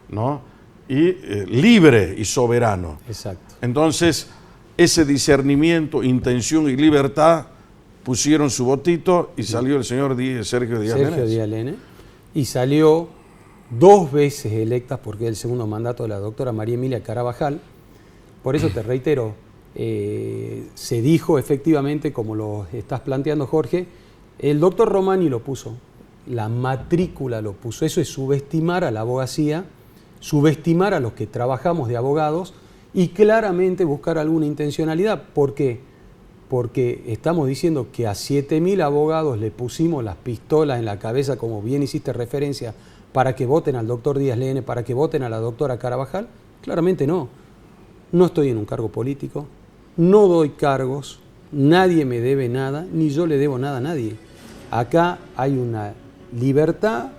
¿no? Y libre y soberano. Exacto. Entonces, ese discernimiento, intención y libertad pusieron su votito y salió el señor Sergio Díaz Lenes. Y salió 2 veces electas, porque es el segundo mandato de la doctora María Emilia Carabajal. Por eso te reitero, se dijo efectivamente, como lo estás planteando, Jorge, el doctor Romani lo puso, la matrícula lo puso. Eso es subestimar a la abogacía, subestimar a los que trabajamos de abogados y claramente buscar alguna intencionalidad. ¿Por qué? Porque estamos diciendo que a 7.000 abogados le pusimos las pistolas en la cabeza, como bien hiciste referencia, para que voten al doctor Díaz Lenes, para que voten a la doctora Carabajal. Claramente no. No estoy en un cargo político, no doy cargos, nadie me debe nada, ni yo le debo nada a nadie. Acá hay una libertad,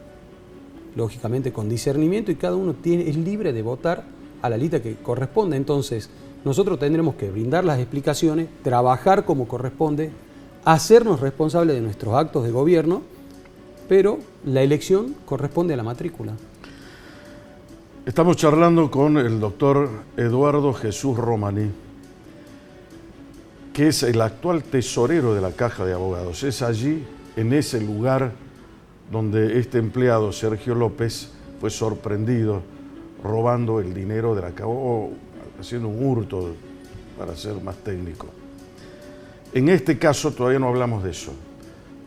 lógicamente con discernimiento, y cada uno es libre de votar a la lista que corresponde. Entonces, nosotros tendremos que brindar las explicaciones, trabajar como corresponde, hacernos responsables de nuestros actos de gobierno, pero la elección corresponde a la matrícula. Estamos charlando con el doctor Eduardo Jesús Romaní, que es el actual tesorero de la Caja de Abogados. Es allí, en ese lugar, donde este empleado, Sergio López, fue sorprendido robando el dinero de la caja, o haciendo un hurto, para ser más técnico. En este caso todavía no hablamos de eso,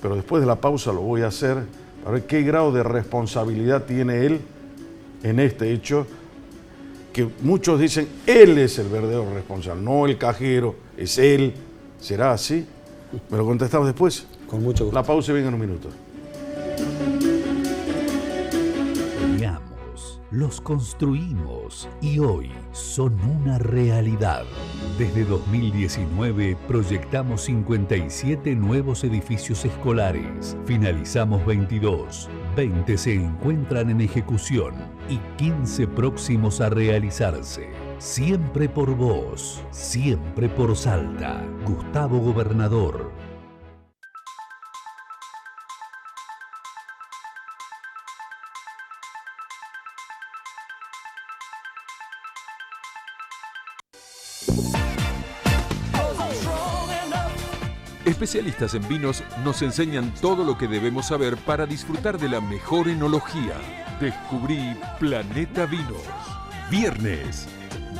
pero después de la pausa lo voy a hacer para ver qué grado de responsabilidad tiene él en este hecho, que muchos dicen él es el verdadero responsable, no el cajero, es él. ¿Será así? ¿Me lo contestamos después? Con mucho gusto. La pausa y venga en un minuto. Soñamos, los construimos y hoy son una realidad. Desde 2019 proyectamos 57 nuevos edificios escolares. Finalizamos 22. 20 se encuentran en ejecución y 15 próximos a realizarse. Siempre por vos, siempre por Salta. Gustavo Gobernador. Especialistas en vinos nos enseñan todo lo que debemos saber para disfrutar de la mejor enología. Descubrí Planeta Vinos. Viernes,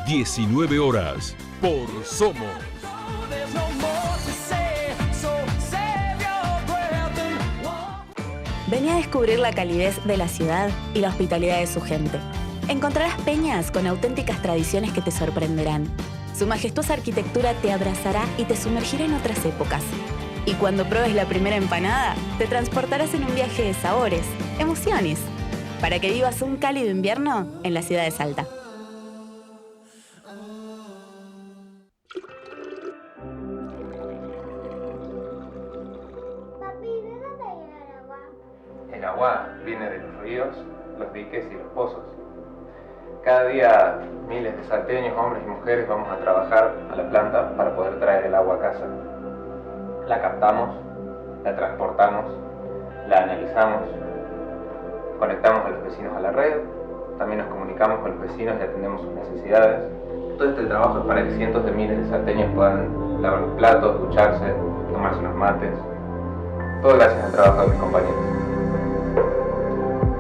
19 horas, por Somos. Vení a descubrir la calidez de la ciudad y la hospitalidad de su gente. Encontrarás peñas con auténticas tradiciones que te sorprenderán. Su majestuosa arquitectura te abrazará y te sumergirá en otras épocas. Y cuando pruebes la primera empanada, te transportarás en un viaje de sabores, emociones, para que vivas un cálido invierno en la ciudad de Salta. Papi, ¿de dónde viene el agua? El agua viene de los ríos, los diques y los pozos. Cada día miles de salteños, hombres y mujeres, vamos a trabajar a la planta para poder traer el agua a casa. La captamos, la transportamos, la analizamos, conectamos a los vecinos a la red, también nos comunicamos con los vecinos y atendemos sus necesidades. Todo este trabajo es para que cientos de miles de salteños puedan lavar los platos, ducharse, tomarse unos mates. Todo gracias al trabajo de mis compañeros.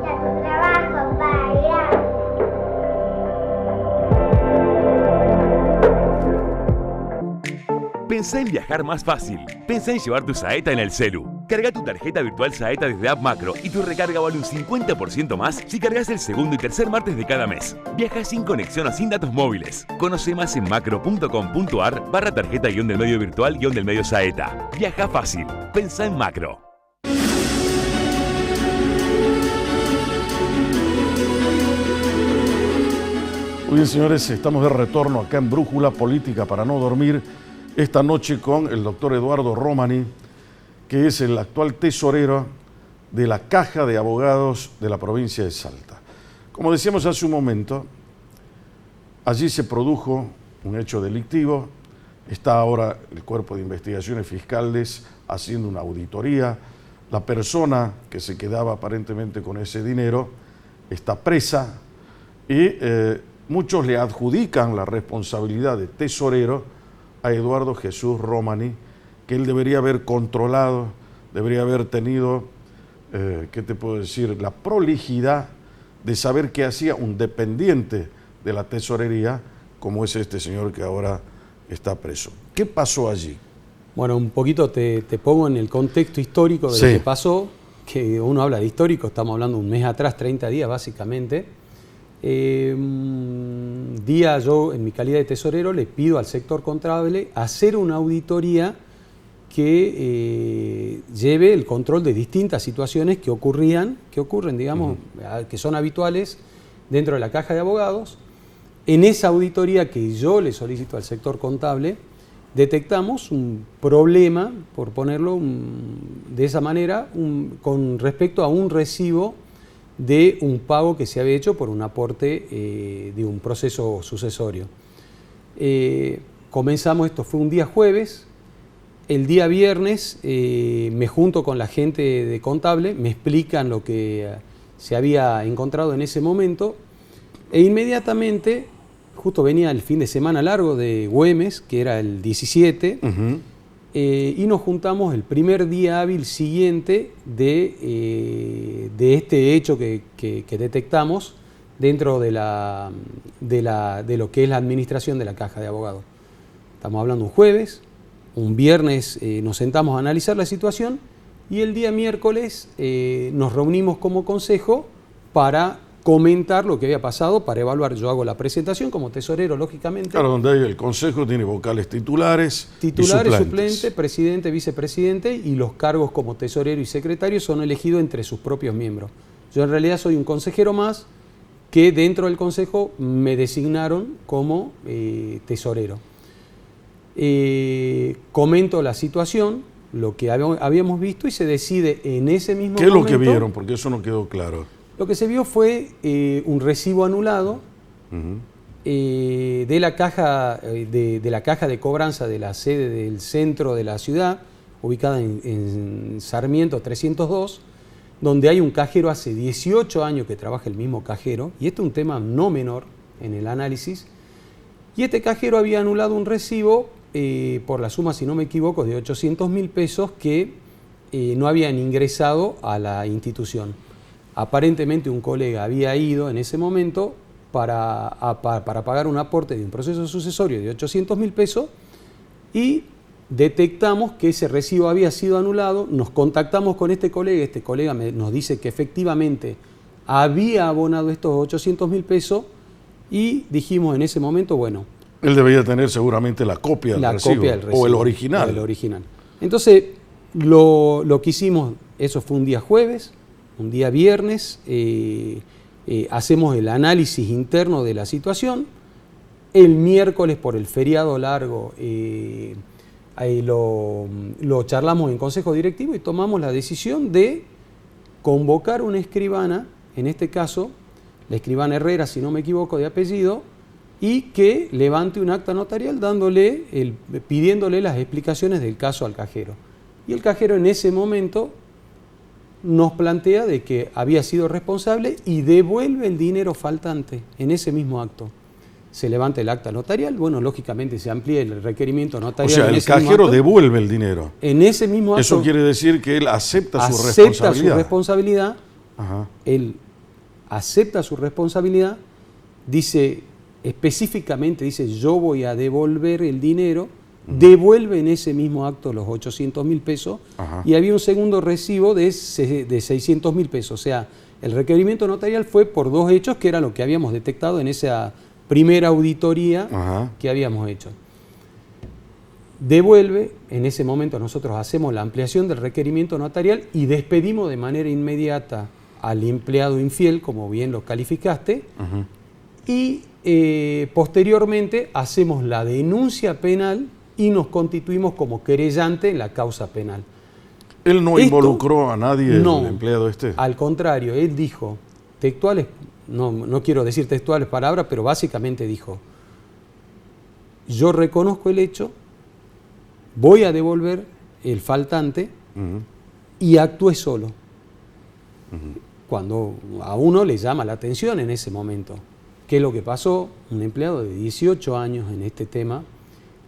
Y a tu trabajo, Paira. Pensá en viajar más fácil. Pensá en llevar tu saeta en el celu. Carga tu tarjeta virtual Saeta desde App Macro y tu recarga vale un 50% más si cargas el segundo y tercer martes de cada mes. Viaja sin conexión o sin datos móviles. Conoce más en macro.com.ar/tarjeta-del medio virtual-del medio Saeta. Viaja fácil. Pensá en Macro. Muy bien, señores, estamos de retorno acá en Brújula Política para no dormir esta noche con el doctor Eduardo Romaní, que es el actual tesorero de la Caja de Abogados de la provincia de Salta. Como decíamos hace un momento, allí se produjo un hecho delictivo, está ahora el Cuerpo de Investigaciones Fiscales haciendo una auditoría, la persona que se quedaba aparentemente con ese dinero está presa y muchos le adjudican la responsabilidad de tesorero a Eduardo Jesús Romaní, que él debería haber controlado, debería haber tenido, ¿qué te puedo decir?, la prolijidad de saber qué hacía un dependiente de la tesorería, como es este señor que ahora está preso. ¿Qué pasó allí? Bueno, un poquito te pongo en el contexto histórico de lo que pasó, que uno habla de histórico, estamos hablando un mes atrás, 30 días básicamente. Un día yo, en mi calidad de tesorero, le pido al sector contable hacer una auditoría que lleve el control de distintas situaciones que ocurren, digamos, que son habituales dentro de la Caja de Abogados. En esa auditoría que yo le solicito al sector contable, detectamos un problema, por ponerlo de esa manera, con respecto a un recibo de un pago que se había hecho por un aporte de un proceso sucesorio. Comenzamos, esto fue un día jueves. El día viernes me junto con la gente de contable, me explican lo que se había encontrado en ese momento e inmediatamente, justo venía el fin de semana largo de Güemes, que era el 17, y nos juntamos el primer día hábil siguiente de este hecho que detectamos dentro de lo que es la administración de la Caja de Abogados. Estamos hablando un jueves. Un viernes nos sentamos a analizar la situación y el día miércoles nos reunimos como consejo para comentar lo que había pasado, para evaluar. Yo hago la presentación como tesorero, lógicamente. Claro, donde hay el consejo tiene vocales titulares y suplentes, presidente, vicepresidente, y los cargos como tesorero y secretario son elegidos entre sus propios miembros. Yo en realidad soy un consejero más que dentro del consejo me designaron como tesorero. Comento la situación, lo que habíamos visto y se decide en ese mismo momento. ¿Qué es lo que vieron? Porque eso no quedó claro. Lo que se vio fue un recibo anulado de la caja de cobranza de la sede del centro de la ciudad, ubicada en Sarmiento 302, donde hay un cajero hace 18 años que trabaja el mismo cajero, y este es un tema no menor en el análisis, y este cajero había anulado un recibo por la suma, si no me equivoco, de 800.000 pesos que no habían ingresado a la institución. Aparentemente un colega había ido en ese momento para pagar un aporte de un proceso sucesorio de 800.000 pesos y detectamos que ese recibo había sido anulado, nos contactamos con este colega nos dice que efectivamente había abonado estos 800.000 pesos y dijimos en ese momento, bueno, él debería tener seguramente la copia del recibo, o el original. El original. Entonces, lo que hicimos, eso fue un día jueves, un día viernes, hacemos el análisis interno de la situación. El miércoles, por el feriado largo, lo charlamos en consejo directivo y tomamos la decisión de convocar una escribana, en este caso, la escribana Herrera, si no me equivoco, de apellido, y que levante un acta notarial pidiéndole las explicaciones del caso al cajero. Y el cajero en ese momento nos plantea de que había sido responsable y devuelve el dinero faltante en ese mismo acto. Se levanta el acta notarial, bueno, lógicamente se amplía el requerimiento notarial. O sea, el cajero devuelve el dinero. En ese mismo acto. Eso quiere decir que él acepta su responsabilidad. Ajá. Él acepta su responsabilidad, dice específicamente, yo voy a devolver el dinero, devuelve en ese mismo acto los 800.000 pesos. Ajá. Y había un segundo recibo de 600.000 pesos. O sea, el requerimiento notarial fue por dos hechos que era lo que habíamos detectado en esa primera auditoría. Ajá. Que habíamos hecho. Devuelve, en ese momento nosotros hacemos la ampliación del requerimiento notarial y despedimos de manera inmediata al empleado infiel, como bien lo calificaste. Ajá. Y posteriormente hacemos la denuncia penal y nos constituimos como querellante en la causa penal. ¿Él no involucró a nadie, el empleado este? Al contrario, él dijo, textuales, no quiero decir textuales palabras, pero básicamente dijo, yo reconozco el hecho, voy a devolver el faltante y actué solo. Cuando a uno le llama la atención en ese momento. ¿Qué es lo que pasó? Un empleado de 18 años en este tema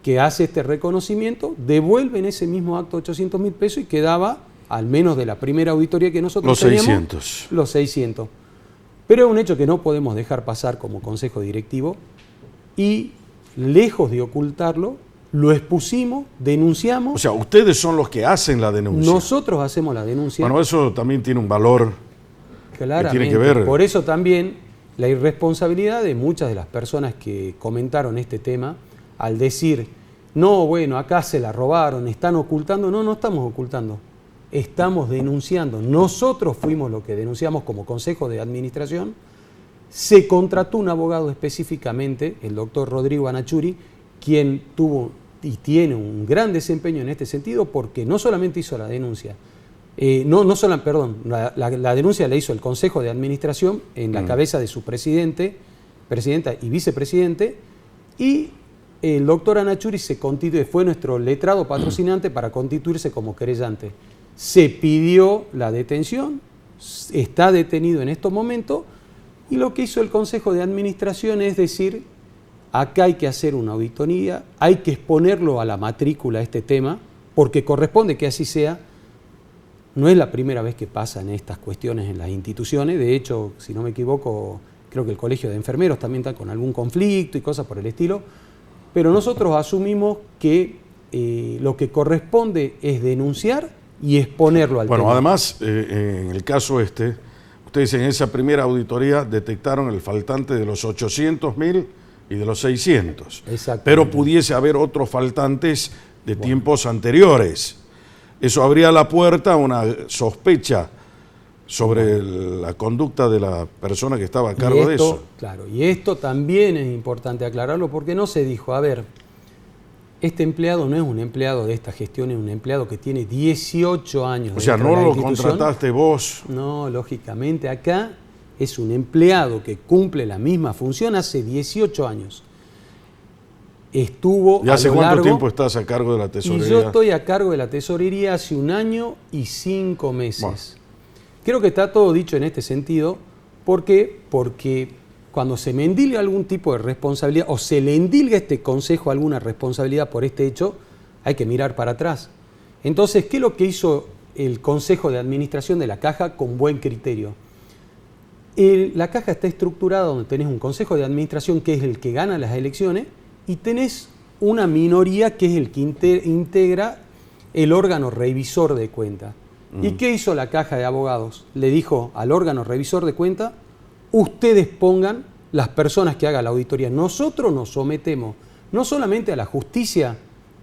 que hace este reconocimiento, devuelve en ese mismo acto 800.000 pesos y quedaba, al menos de la primera auditoría que nosotros teníamos, los 600. Pero es un hecho que no podemos dejar pasar como consejo directivo y, lejos de ocultarlo, lo expusimos, denunciamos. O sea, ustedes son los que hacen la denuncia. Nosotros hacemos la denuncia. Bueno, eso también tiene un valor que tiene que ver. Por eso también la irresponsabilidad de muchas de las personas que comentaron este tema al decir, no, bueno, acá se la robaron, están ocultando. No estamos ocultando, estamos denunciando. Nosotros fuimos los que denunciamos como Consejo de Administración. Se contrató un abogado específicamente, el doctor Rodrigo Anachuri, quien tuvo y tiene un gran desempeño en este sentido porque no solamente hizo la denuncia, La denuncia la hizo el Consejo de Administración en la cabeza de su presidenta y vicepresidente, y el doctor Anachuri fue nuestro letrado patrocinante para constituirse como querellante. Se pidió la detención, está detenido en estos momentos, y lo que hizo el Consejo de Administración es decir, acá hay que hacer una auditoría, hay que exponerlo a la matrícula este tema, porque corresponde que así sea. No es la primera vez que pasan estas cuestiones en las instituciones. De hecho, si no me equivoco, creo que el Colegio de Enfermeros también está con algún conflicto y cosas por el estilo. Pero nosotros asumimos que lo que corresponde es denunciar y exponerlo al tema. Bueno, además, en el caso ustedes en esa primera auditoría detectaron el faltante de los 800.000 y de los 600. Pero pudiese haber otros faltantes de tiempos anteriores. Eso abría la puerta a una sospecha sobre la conducta de la persona que estaba a cargo de eso. Claro, y esto también es importante aclararlo porque no se dijo, a ver, este empleado no es un empleado de esta gestión, es un empleado que tiene 18 años. O sea, no lo contrataste vos. No, lógicamente acá es un empleado que cumple la misma función hace 18 años. Estuvo ¿Y hace cuánto tiempo estás a cargo de la tesorería? Y yo estoy a cargo de la tesorería hace 1 año y 5 meses. Bueno. Creo que está todo dicho en este sentido. ¿Por qué? Porque cuando se me endilga algún tipo de responsabilidad o se le endilga a este consejo alguna responsabilidad por este hecho, hay que mirar para atrás. Entonces, ¿qué es lo que hizo el Consejo de Administración de la Caja con buen criterio? La Caja está estructurada donde tenés un Consejo de Administración que es el que gana las elecciones y tenés una minoría que es el que integra el órgano revisor de cuenta. ¿Y qué hizo la Caja de Abogados? Le dijo al órgano revisor de cuenta, ustedes pongan las personas que hagan la auditoría. Nosotros nos sometemos no solamente a la justicia,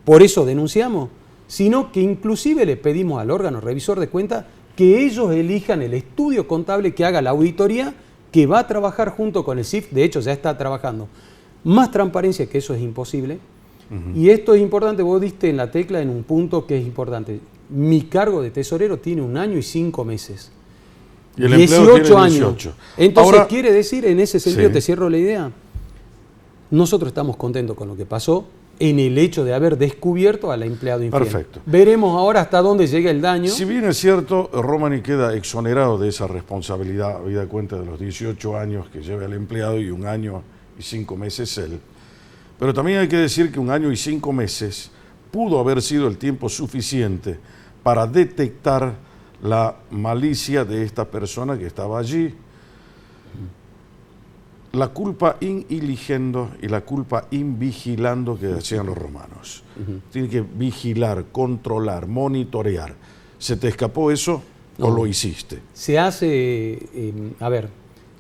por eso denunciamos, sino que inclusive le pedimos al órgano revisor de cuenta que ellos elijan el estudio contable que haga la auditoría, que va a trabajar junto con el CIF, de hecho ya está trabajando. Más transparencia que eso es imposible. Y esto es importante, vos diste en la tecla en un punto que es importante. Mi cargo de tesorero tiene 1 año y 5 meses. Y el 18 años. 18. Entonces, ahora, quiere decir, en ese sentido, te cierro la idea, nosotros estamos contentos con lo que pasó en el hecho de haber descubierto al empleado infiel. Perfecto. Veremos ahora hasta dónde llega el daño. Si bien es cierto, Romani queda exonerado de esa responsabilidad, habida cuenta de los 18 años que lleva el empleado y 1 año y 5 meses él. Pero también hay que decir que 1 año y 5 meses pudo haber sido el tiempo suficiente para detectar la malicia de esta persona que estaba allí. La culpa in iligendo y la culpa in vigilando que decían los romanos. Tiene que vigilar, controlar, monitorear. ¿Se te escapó eso o lo hiciste? Se hace, a ver,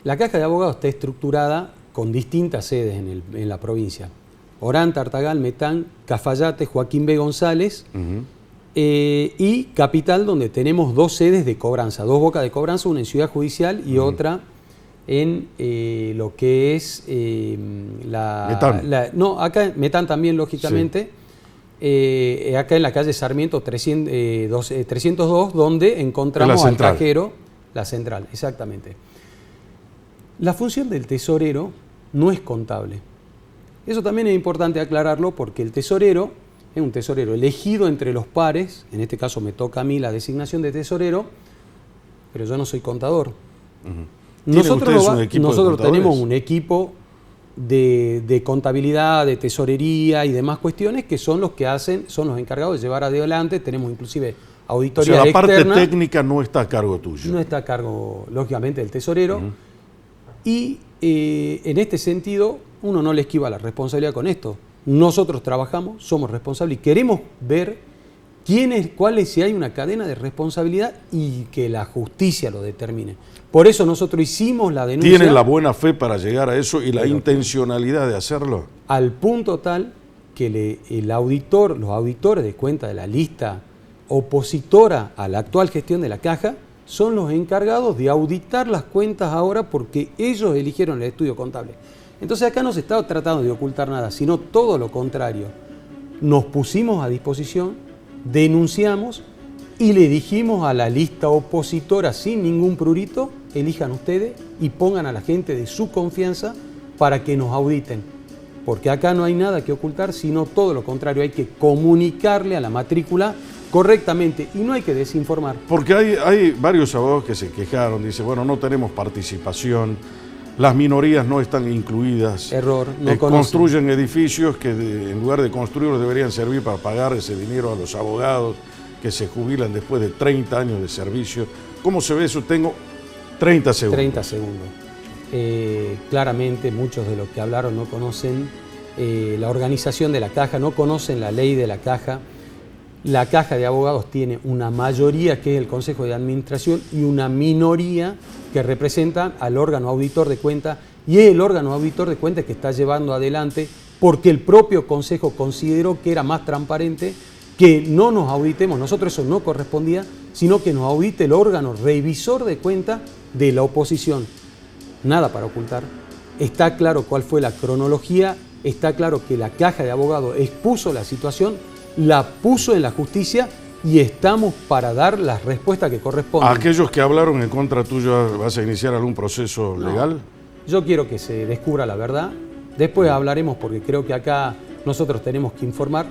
la Caja de Abogados está estructurada con distintas sedes en la provincia. Orán, Tartagal, Metán, Cafayate, Joaquín B. González y Capital, donde tenemos 2 sedes de cobranza, 2 bocas de cobranza, una en Ciudad Judicial y otra en lo que es Metán. Acá Metán también, lógicamente, acá en la calle Sarmiento 302, donde encontramos al cajero, la central, exactamente. La función del tesorero no es contable. Eso también es importante aclararlo porque el tesorero es un tesorero elegido entre los pares, en este caso me toca a mí la designación de tesorero, pero yo no soy contador. Nosotros tenemos un equipo de contabilidad, de tesorería y demás cuestiones que son los que son los encargados de llevar adelante. Tenemos inclusive auditoría externa. La parte técnica no está a cargo tuyo. No está a cargo, lógicamente, del tesorero. Y en este sentido, uno no le esquiva la responsabilidad con esto. Nosotros trabajamos, somos responsables y queremos ver si hay una cadena de responsabilidad y que la justicia lo determine. Por eso nosotros hicimos la denuncia. ¿Tienen la buena fe para llegar a eso y la intencionalidad de hacerlo? Al punto tal que los auditores de cuenta de la lista opositora a la actual gestión de la Caja son los encargados de auditar las cuentas ahora porque ellos eligieron el estudio contable. Entonces acá no se está tratando de ocultar nada, sino todo lo contrario. Nos pusimos a disposición, denunciamos y le dijimos a la lista opositora sin ningún prurito, elijan ustedes y pongan a la gente de su confianza para que nos auditen. Porque acá no hay nada que ocultar, sino todo lo contrario, hay que comunicarle a la matrícula correctamente y no hay que desinformar. Porque hay varios abogados que se quejaron, dice, bueno, no tenemos participación, las minorías no están incluidas. Error, no construyen edificios que en lugar de construirlos deberían servir para pagar ese dinero a los abogados que se jubilan después de 30 años de servicio. ¿Cómo se ve eso? Tengo 30 segundos. 30 segundos. Claramente muchos de los que hablaron no conocen la organización de la Caja, no conocen la ley de la Caja. La Caja de Abogados tiene una mayoría que es el Consejo de Administración y una minoría que representa al órgano auditor de cuentas, y es el órgano auditor de cuentas que está llevando adelante porque el propio Consejo consideró que era más transparente que no nos auditemos, nosotros eso no correspondía, sino que nos audite el órgano revisor de cuentas de la oposición. Nada para ocultar. Está claro cuál fue la cronología, está claro que la Caja de Abogados expuso la situación, la puso en la justicia y estamos para dar las respuestas que corresponden. ¿A aquellos que hablaron en contra tuyo vas a iniciar algún proceso legal? Yo quiero que se descubra la verdad, después hablaremos porque creo que acá nosotros tenemos que informar,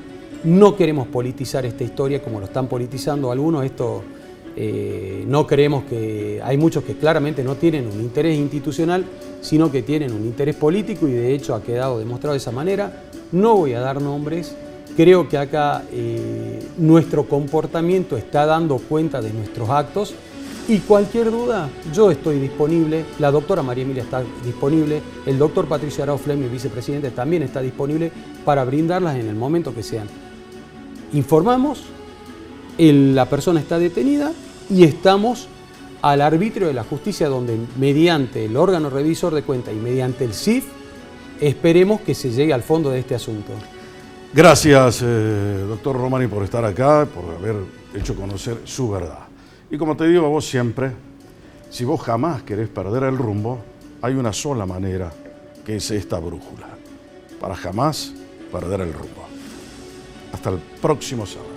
no queremos politizar esta historia como lo están politizando algunos, esto no creemos que, hay muchos que claramente no tienen un interés institucional, sino que tienen un interés político y de hecho ha quedado demostrado de esa manera. No voy a dar nombres. Creo que acá nuestro comportamiento está dando cuenta de nuestros actos y cualquier duda, yo estoy disponible, la doctora María Emilia está disponible, el doctor Patricio Arao Fleming, vicepresidente, también está disponible para brindarlas en el momento que sean. Informamos, la persona está detenida y estamos al arbitrio de la justicia donde mediante el órgano revisor de cuentas y mediante el CIF esperemos que se llegue al fondo de este asunto. Gracias, doctor Romani, por estar acá, por haber hecho conocer su verdad. Y como te digo a vos siempre, si vos jamás querés perder el rumbo, hay una sola manera, que es esta brújula, para jamás perder el rumbo. Hasta el próximo sábado.